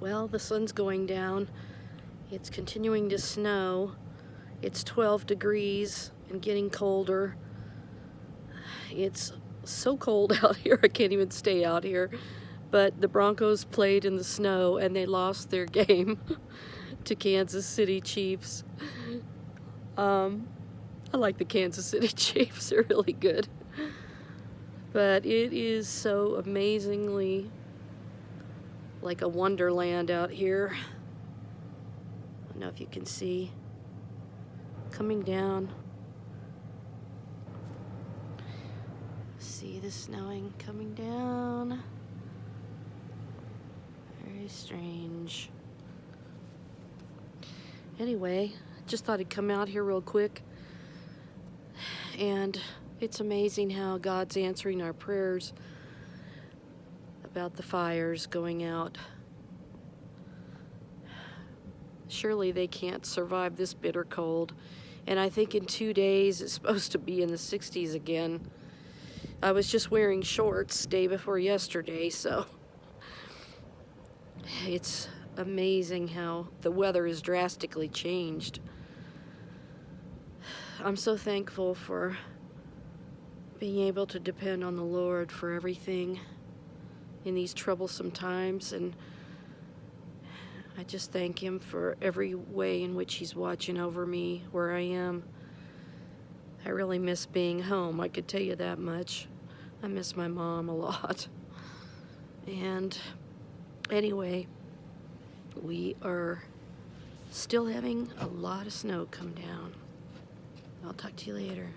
Well, the sun's going down. It's continuing to snow. It's 12 degrees and getting colder. It's so cold out here, I can't even stay out here. But the Broncos played in the snow and they lost their game to Kansas City Chiefs. I like the Kansas City Chiefs, they're really good. But it is so amazingly like a wonderland out here. I don't know if you can see. Coming down. See the snowing coming down. Very strange. Anyway, just thought I'd come out here real quick. And it's amazing how God's answering our prayers about the fires going out. Surely they can't survive this bitter cold. And I think in 2 days it's supposed to be in the 60s again. I was just wearing shorts day before yesterday, so it's amazing how the weather has drastically changed. I'm so thankful for being able to depend on the Lord for everything in these troublesome times, and I just thank Him for every way in which He's watching over me where I am. I really miss being home, I could tell you that much. I miss my mom a lot. And anyway, we are still having a lot of snow come down. I'll talk to you later.